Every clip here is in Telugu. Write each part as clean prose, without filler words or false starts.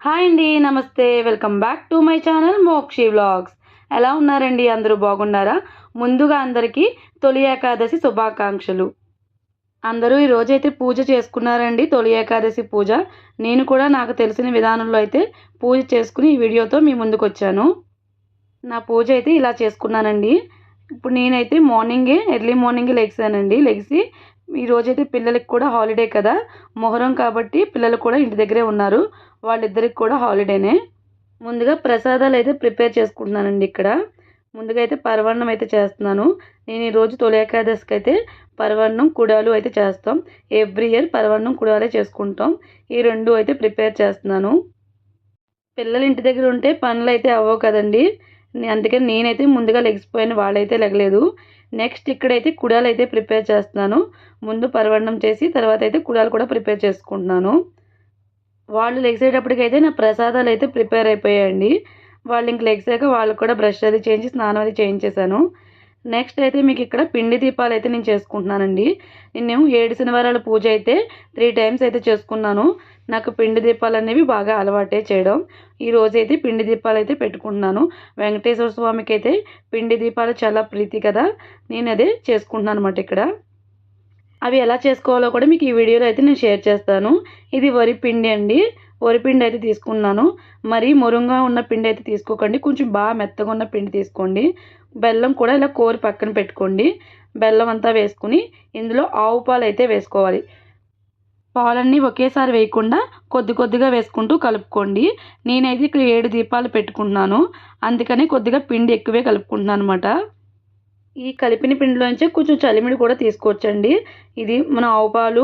హాయ్ అండి, నమస్తే. Welcome back to my channel Mokshi vlogs. ఎలా ఉన్నారండి? అందరూ బాగున్నారా? ముందుగా అందరికీ తొలి ఏకాదశి శుభాకాంక్షలు. అందరూ ఈరోజైతే పూజ చేసుకున్నారండి, తొలి ఏకాదశి పూజ. నేను కూడా నాకు తెలిసిన విధానంలో అయితే పూజ చేసుకుని ఈ వీడియోతో మీ ముందుకు వచ్చాను. నా పూజ అయితే ఇలా చేసుకున్నానండి. ఇప్పుడు నేనైతే ఎర్లీ మార్నింగే లెగిసానండి. లెగిసి ఈరోజైతే పిల్లలకి కూడా హాలిడే కదా, మొహరం కాబట్టి పిల్లలు కూడా ఇంటి దగ్గరే ఉన్నారు. వాళ్ళిద్దరికి కూడా హాలిడేనే. ముందుగా ప్రసాదాలు అయితే ప్రిపేర్ చేసుకుంటున్నానండి. ఇక్కడ ముందుగా అయితే పరవన్నం అయితే చేస్తున్నాను. నేను ఈరోజు తొలి ఏకాదశికి అయితే పరవన్నం కుడాలు అయితే చేస్తాం. ఎవ్రీ ఇయర్ పరవన్నం కుడాలే చేసుకుంటాం. ఈ రెండు అయితే ప్రిపేర్ చేస్తున్నాను. పిల్లలు ఇంటి దగ్గర ఉంటే పనులు అయితే అవ్వవు కదండి, అందుకని నేనైతే ముందుగా లెగిసిపోయాను, వాళ్ళైతే లెగలేదు. నెక్స్ట్ ఇక్కడైతే కుడాలు అయితే ప్రిపేర్ చేస్తున్నాను. ముందు పరవన్నం చేసి తర్వాత అయితే కుడాలు కూడా ప్రిపేర్ చేసుకుంటున్నాను. వాళ్ళు లెగిసేటప్పటికైతే నా ప్రసాదాలు అయితే ప్రిపేర్ అయిపోయాయండి. వాళ్ళు ఇంక లెగిసాక వాళ్ళకి కూడా బ్రష్ అది చేయించి స్నానం అది చేయించేశాను. నెక్స్ట్ అయితే మీకు ఇక్కడ పిండి దీపాలు అయితే నేను చేసుకుంటున్నానండి. నేను 7 శనివారాల పూజ అయితే 3 టైమ్స్ అయితే చేసుకున్నాను. నాకు పిండి దీపాలు అనేవి బాగా అలవాటే చేయడం. ఈరోజు అయితే పిండి దీపాలు అయితే పెట్టుకుంటున్నాను. వెంకటేశ్వర స్వామికి అయితే పిండి దీపాలు చాలా ప్రీతి కదా, నేను అదే చేసుకుంటున్నాను అనమాట. ఇక్కడ అవి ఎలా చేసుకోవాలో కూడా మీకు ఈ వీడియోలో అయితే నేను షేర్ చేస్తాను. ఇది వరి పిండి అండి. వరి పిండి అయితే తీసుకున్నాను. మరీ మురుంగా ఉన్న పిండి అయితే తీసుకోకండి, కొంచెం బాగా మెత్తగా ఉన్న పిండి తీసుకోండి. బెల్లం కూడా ఇలా కోరి పక్కన పెట్టుకోండి. బెల్లం అంతా వేసుకుని ఇందులో ఆవు పాలు అయితే వేసుకోవాలి. పాలన్నీ ఒకేసారి వేయకుండా కొద్ది కొద్దిగా వేసుకుంటూ కలుపుకోండి. నేనైతే ఇక్కడ 7 దీపాలు పెట్టుకుంటున్నాను, అందుకని కొద్దిగా పిండి ఎక్కువే కలుపుకుంటున్నాను అనమాట. ఈ కలిపిన పిండిలోంచి కొంచెం చలిమిడి కూడా తీసుకోవచ్చండి. ఇది మన ఆవు పాలు,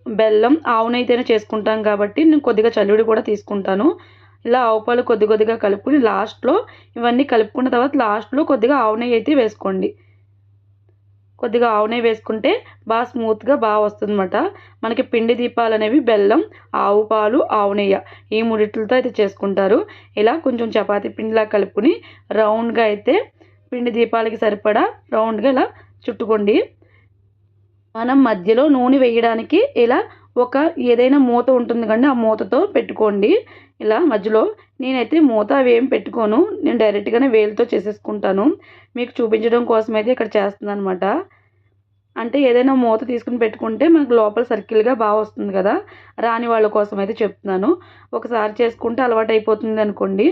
బెల్లం, ఆవు నెయ్యితోనే చేసుకుంటాం కాబట్టి నేను కొద్దిగా చలిమిడి కూడా తీసుకుంటాను. ఇలా ఆవు పాలు కొద్ది కొద్దిగా కలుపుకుని లాస్ట్లో ఇవన్నీ కలుపుకున్న తర్వాత లాస్ట్లో కొద్దిగా ఆవు నెయ్యి అయితే వేసుకోండి. కొద్దిగా ఆవు నెయ్యి వేసుకుంటే బాగా స్మూత్గా బాగా వస్తుందన్నమాట. మనకి పిండి దీపాలు అనేవి బెల్లం, ఆవు పాలు, ఆవు నెయ్యి ఈ మూడిట్లతో అయితే చేసుకుంటారు. ఇలా కొంచెం చపాతీ పిండిలా కలుపుకుని రౌండ్గా అయితే పిండి దీపాలకి సరిపడా రౌండ్గా ఇలా చుట్టుకోండి. మనం మధ్యలో నూనె వేయడానికి ఇలా ఒక ఏదైనా మూత ఉంటుంది కండి, ఆ మూతతో పెట్టుకోండి. ఇలా మధ్యలో నేనైతే మూత అవి ఏం పెట్టుకోను, నేను డైరెక్ట్గానే వేలుతో చేసేసుకుంటాను. మీకు చూపించడం కోసం అయితే ఇక్కడ చేస్తున్నాను అనమాట. అంటే ఏదైనా మూత తీసుకుని పెట్టుకుంటే మనకు లోపల సర్కిల్గా బాగా వస్తుంది కదా, రాని వాళ్ళ కోసం అయితే చెప్తున్నాను. ఒకసారి చేసుకుంటే అలవాటు అయిపోతుంది అనుకోండి,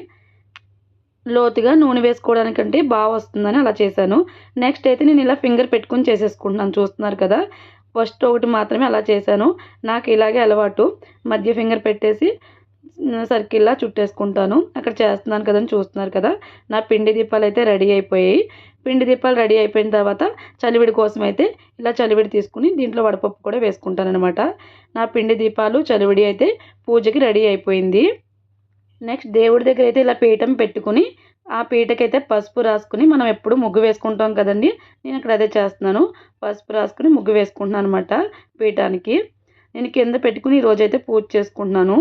లోతుగా నూనె వేసుకోవడానికంటే బాగా వస్తుందని అలా చేశాను. నెక్స్ట్ అయితే నేను ఇలా ఫింగర్ పెట్టుకుని చేసేసుకుంటున్నాను, చూస్తున్నారు కదా. ఫస్ట్ ఒకటి మాత్రమే అలా చేశాను, నాకు ఇలాగే అలవాటు. మధ్య ఫింగర్ పెట్టేసి సర్కిల్లా చుట్టేసుకుంటాను. అక్కడ చేస్తున్నాను కదని చూస్తున్నారు కదా. నా పిండి దీపాలు అయితే రెడీ అయిపోయాయి. పిండి దీపాలు రెడీ అయిపోయిన తర్వాత చలివిడి కోసం అయితే ఇలా చలివిడి తీసుకుని దీంట్లో వడపప్పు కూడా వేసుకుంటాను అనమాట. నా పిండి దీపాలు చలివిడి అయితే పూజకి రెడీ అయిపోయింది. నెక్స్ట్ దేవుడి దగ్గర అయితే ఇలా పీఠం పెట్టుకుని ఆ పీటకైతే పసుపు రాసుకుని మనం ఎప్పుడు ముగ్గు వేసుకుంటాం కదండి, నేను ఇక్కడ అదే చేస్తున్నాను. పసుపు రాసుకుని ముగ్గు వేసుకుంటున్నాను అనమాట పీఠానికి. నేను కింద పెట్టుకుని ఈరోజైతే పూజ చేసుకుంటున్నాను.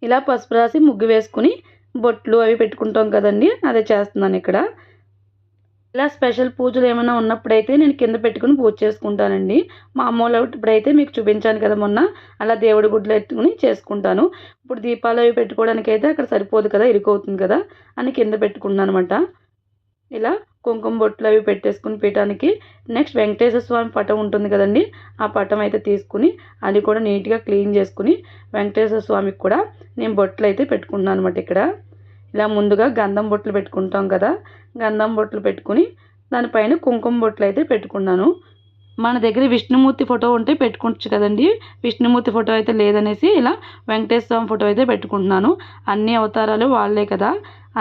ఇలా పసుపు రాసి ముగ్గు వేసుకుని బొట్లు అవి పెట్టుకుంటాం కదండి, అదే చేస్తున్నాను ఇక్కడ. ఇలా స్పెషల్ పూజలు ఏమైనా ఉన్నప్పుడైతే నేను కింద పెట్టుకుని పూజ చేసుకుంటానండి. మామూలు ఇప్పుడైతే మీకు చూపించాను కదా మొన్న, అలా దేవుడి గుడ్లు పెట్టుకుని చేసుకుంటాను. ఇప్పుడు దీపాలు అవి పెట్టుకోవడానికి అయితే అక్కడ సరిపోదు కదా, ఇరుకవుతుంది కదా అని కింద పెట్టుకున్నాను అనమాట. ఇలా కుంకుమ బొట్లు అవి పెట్టేసుకుని పీఠానికి. నెక్స్ట్ వెంకటేశ్వర స్వామి పటం ఉంటుంది కదండి, ఆ పటం అయితే తీసుకుని అది కూడా నీట్గా క్లీన్ చేసుకుని వెంకటేశ్వర స్వామికి కూడా నేను బొట్లు అయితే పెట్టుకుంటున్నాను అనమాట. ఇక్కడ ఇలా ముందుగా గంధం బొట్లు పెట్టుకుంటాం కదా, గంధం బొట్లు పెట్టుకుని దానిపైన కుంకుమ బొట్లు అయితే పెట్టుకున్నాను. మన దగ్గర విష్ణుమూర్తి ఫోటో ఉంటే పెట్టుకోవచ్చు కదండి, విష్ణుమూర్తి ఫోటో అయితే లేదనేసి ఇలా వెంకటేశ్వర స్వామి ఫోటో అయితే పెట్టుకుంటున్నాను. అన్ని అవతారాలు వాళ్ళే కదా,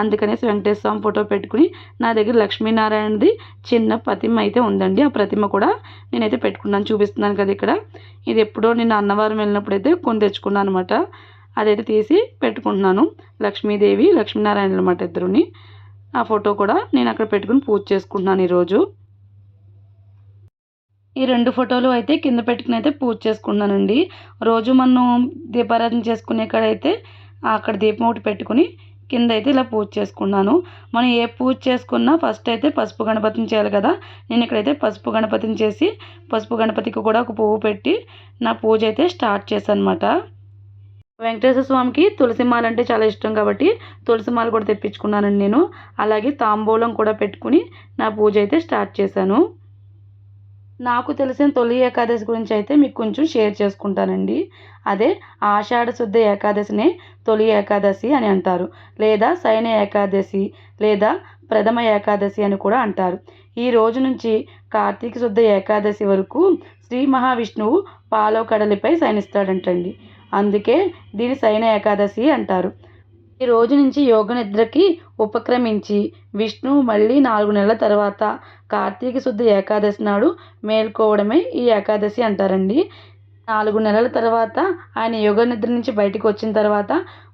అందుకనేసి వెంకటేశ్వర స్వామి ఫోటో పెట్టుకుని నా దగ్గర లక్ష్మీనారాయణది చిన్న ప్రతిమ అయితే ఉందండి, ఆ ప్రతిమ కూడా నేనైతే పెట్టుకున్నాను, చూపిస్తున్నాను కదా ఇక్కడ. ఇది ఎప్పుడో నేను అన్నవరం వెళ్ళినప్పుడైతే కొని తెచ్చుకున్నాను అనమాట. అదైతే తీసి పెట్టుకుంటున్నాను. లక్ష్మీదేవి లక్ష్మీనారాయణ అనమాట ఇద్దరుని. ఆ ఫోటో కూడా నేను అక్కడ పెట్టుకుని పూజ చేసుకుంటున్నాను ఈరోజు. ఈ 2 ఫోటోలు అయితే కింద పెట్టుకుని అయితే పూజ చేసుకుంటున్నానండి. రోజు మనం దీపారాధన చేసుకునే కాడైతే అక్కడ దీపం ఒకటి పెట్టుకుని కింద అయితే ఇలా పూజ చేసుకున్నాను. మనం ఏ పూజ చేసుకున్నా ఫస్ట్ అయితే పసుపు గణపతిని చేయాలి కదా, నేను ఇక్కడైతే పసుపు గణపతిని చేసి పసుపు గణపతికి కూడా ఒక పువ్వు పెట్టి నా పూజ అయితే స్టార్ట్ చేశాను అనమాట. వెంకటేశ్వర స్వామికి తులసి మాల అంటే చాలా ఇష్టం కాబట్టి తులసి మాల కూడా తెప్పించుకున్నానండి నేను. అలాగే తాంబూలం కూడా పెట్టుకుని నా పూజ అయితే స్టార్ట్ చేశాను. నాకు తెలిసిన తొలి ఏకాదశి గురించి అయితే మీకు కొంచెం షేర్ చేసుకుంటానండి. అదే ఆషాఢ శుద్ధ ఏకాదశినే తొలి ఏకాదశి అని అంటారు. లేదా శయన ఏకాదశి లేదా ప్రథమ ఏకాదశి అని కూడా అంటారు. ఈ రోజు నుంచి కార్తీక శుద్ధ ఏకాదశి వరకు శ్రీ మహావిష్ణువు పాలవ కడలిపై శయనిస్తాడంటండి. అందుకే దీని శయన ఏకాదశి అంటారు. ఈ రోజు నుంచి యోగ నిద్రకి ఉపక్రమించి విష్ణువు మళ్ళీ 4 నెలల తర్వాత కార్తీక శుద్ధ ఏకాదశి నాడు మేల్కోవడమే ఈ ఏకాదశి అంటారండి. 4 నెలల తర్వాత ఆయన యోగ నిద్ర నుంచి బయటకు వచ్చిన తర్వాత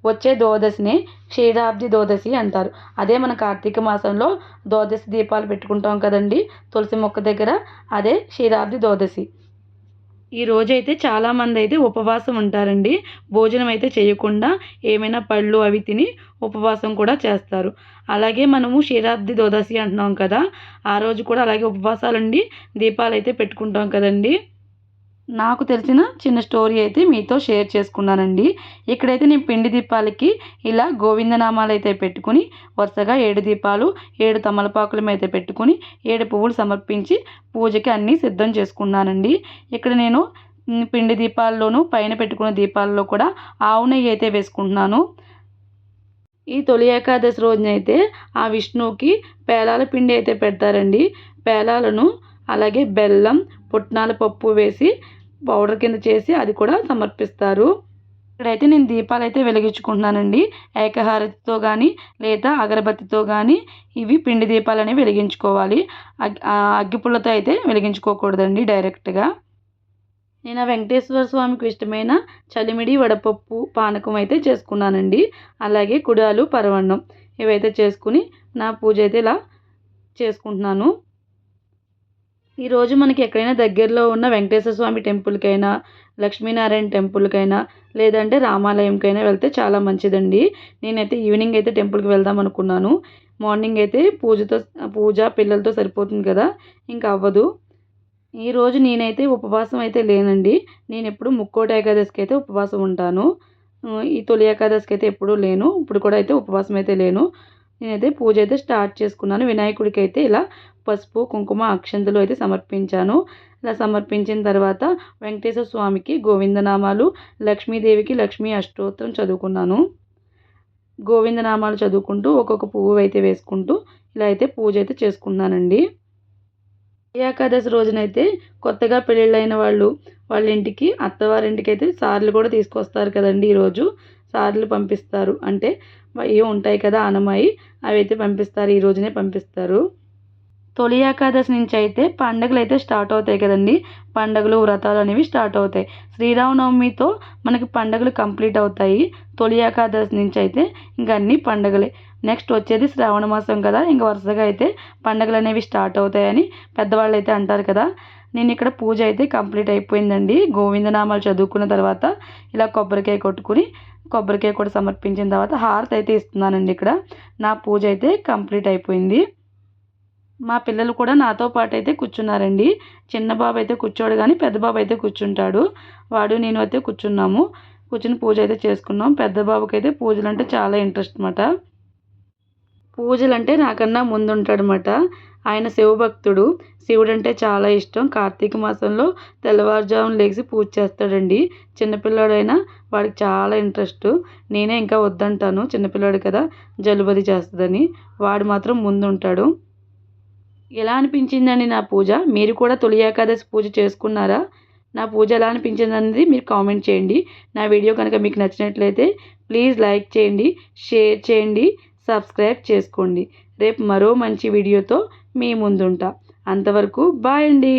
వచ్చే ద్వాదశిని క్షీరాబ్ది ద్వాదశి అంటారు. అదే మన కార్తీక మాసంలో ద్వాదశి దీపాలు పెట్టుకుంటాం కదండి తులసి మొక్క దగ్గర, అదే క్షీరాబ్ది ద్వాదశి. ఈ రోజైతే చాలామంది అయితే ఉపవాసం ఉంటారండి. భోజనం అయితే చేయకుండా ఏమైనా పళ్ళు అవి తిని ఉపవాసం కూడా చేస్తారు. అలాగే మనము క్షీరాబ్ది ద్వాదశి అంటున్నాం కదా, ఆ రోజు కూడా అలాగే ఉపవాసాలుండి దీపాలు అయితే పెట్టుకుంటాం కదండి. నాకు తెలిసిన చిన్న స్టోరీ అయితే మీతో షేర్ చేసుకున్నానండి. ఇక్కడైతే నేను పిండి దీపాలకి ఇలా గోవిందనామాలు అయితే పెట్టుకుని వరుసగా 7 దీపాలు 7 తమలపాకులు అయితే పెట్టుకుని 7 పువ్వులు సమర్పించి పూజకి అన్నీ సిద్ధం చేసుకున్నానండి. ఇక్కడ నేను పిండి దీపాల్లోనూ పైన పెట్టుకున్న దీపాల్లో కూడా ఆవు నెయ్యి అయితే వేసుకుంటున్నాను. ఈ తొలి ఏకాదశి రోజునైతే ఆ విష్ణువుకి పేలాల పిండి అయితే పెడతారండి. పేలాలను అలాగే బెల్లం పుట్నాల పప్పు వేసి పౌడర్ కింద చేసి అది కూడా సమర్పిస్తారు. ఇక్కడైతే నేను దీపాలు అయితే వెలిగించుకుంటున్నానండి. ఏకహారతితో కానీ లేదా అగరబత్తితో కానీ ఇవి పిండి దీపాలు అనేవి వెలిగించుకోవాలి. అగ్గిపుల్లతో అయితే వెలిగించుకోకూడదండి డైరెక్ట్గా. నేను ఆ వెంకటేశ్వర స్వామికి ఇష్టమైన చలిమిడి వడపప్పు పానకం అయితే చేసుకున్నానండి. అలాగే కుడాలు పరవన్నం ఇవైతే చేసుకుని నా పూజ అయితే ఇలా చేసుకుంటున్నాను. ఈరోజు మనకి ఎక్కడైనా దగ్గరలో ఉన్న వెంకటేశ్వర స్వామి టెంపుల్కైనా లక్ష్మీనారాయణ టెంపుల్కైనా లేదంటే రామాలయంకైనా వెళ్తే చాలా మంచిదండి. నేనైతే ఈవినింగ్ అయితే టెంపుల్కి వెళ్దాం అనుకున్నాను. మార్నింగ్ అయితే పూజ పిల్లలతో సరిపోతుంది కదా, ఇంకా అవ్వదు. ఈరోజు నేనైతే ఉపవాసం అయితే లేనండి. నేను ఎప్పుడు ముక్కోటి ఏకాదశికి అయితే ఉపవాసం ఉంటాను. ఈ తొలి ఏకాదశికి అయితే ఎప్పుడూ లేను. ఇప్పుడు కూడా అయితే ఉపవాసం అయితే లేను. నేనైతే పూజ అయితే స్టార్ట్ చేసుకున్నాను. వినాయకుడికి అయితే ఇలా పసుపు కుంకుమ అక్షంతలు అయితే సమర్పించాను. ఇలా సమర్పించిన తర్వాత వెంకటేశ్వర స్వామికి గోవిందనామాలు, లక్ష్మీదేవికి లక్ష్మీ అష్టోత్తరం చదువుకున్నాను. గోవిందనామాలు చదువుకుంటూ ఒక్కొక్క పువ్వు అయితే వేసుకుంటూ ఇలా అయితే పూజ అయితే చేసుకున్నానండి. ఏకాదశి రోజునైతే కొత్తగా పెళ్ళిళ్ళైన వాళ్ళ ఇంటికి అత్తవారింటికి అయితే సారెలు కూడా తీసుకొస్తారు కదండి. ఈరోజు సారెలు పంపిస్తారు. అంటే ఏవో ఉంటాయి కదా అన్నమాయి, అవి అయితే పంపిస్తారు. ఈ రోజునే పంపిస్తారు. తొలి ఏకాదశి నుంచి అయితే పండుగలు అయితే స్టార్ట్ అవుతాయి కదండి. పండుగలు వ్రతాలు అనేవి స్టార్ట్ అవుతాయి. శ్రీరామనవమితో మనకి పండుగలు కంప్లీట్ అవుతాయి. తొలి ఏకాదశి నుంచి అయితే ఇంక అన్నీ పండుగలే. నెక్స్ట్ వచ్చేది శ్రావణ మాసం కదా, ఇంక వరుసగా అయితే పండుగలు అనేవి స్టార్ట్ అవుతాయని పెద్దవాళ్ళు అయితే అంటారు కదా. నేను ఇక్కడ పూజ అయితే కంప్లీట్ అయిపోయిందండి. గోవిందనామాలు చదువుకున్న తర్వాత ఇలా కొబ్బరికాయ కొట్టుకుని కొబ్బరికాయ కూడా సమర్పించిన తర్వాత హారతి అయితే ఇస్తున్నానండి. ఇక్కడ నా పూజ అయితే కంప్లీట్ అయిపోయింది. మా పిల్లలు కూడా నాతో పాటు అయితే కూర్చున్నారండి. చిన్న బాబు అయితే కూర్చోడు కానీ పెద్ద బాబు అయితే కూర్చుంటాడు. వాడు నేను అయితే కూర్చున్నాము. కూర్చుని పూజ అయితే చేసుకున్నాం. పెద్ద బాబుకి అయితే పూజలు అంటే చాలా ఇంట్రెస్ట్ అన్నమాట. పూజలు అంటే నాకన్నా ముందు ఉంటాడనమాట. ఆయన శివభక్తుడు. శివుడు అంటే చాలా ఇష్టం. కార్తీక మాసంలో తెల్లవారుజామున లేచి పూజ చేస్తాడండి. చిన్నపిల్లాడైనా వాడికి చాలా ఇంట్రెస్ట్. నేనే ఇంకా వద్దంటాను, చిన్నపిల్లాడు కదా జలుబది చేస్తుందని. వాడు మాత్రం ముందు ఉంటాడు. ఎలా అనిపించిందండి నా పూజ? మీరు కూడా తొలి ఏకాదశి పూజ చేసుకున్నారా? నా పూజ ఎలా అనిపించింది అనేది మీరు కామెంట్ చేయండి. నా వీడియో కనుక మీకు నచ్చినట్లయితే ప్లీజ్ లైక్ చేయండి, షేర్ చేయండి, సబ్స్క్రైబ్ చేసుకోండి. రేపు మరో మంచి వీడియోతో మీ ముందుంటా. అంతవరకు బాయ్ అండి.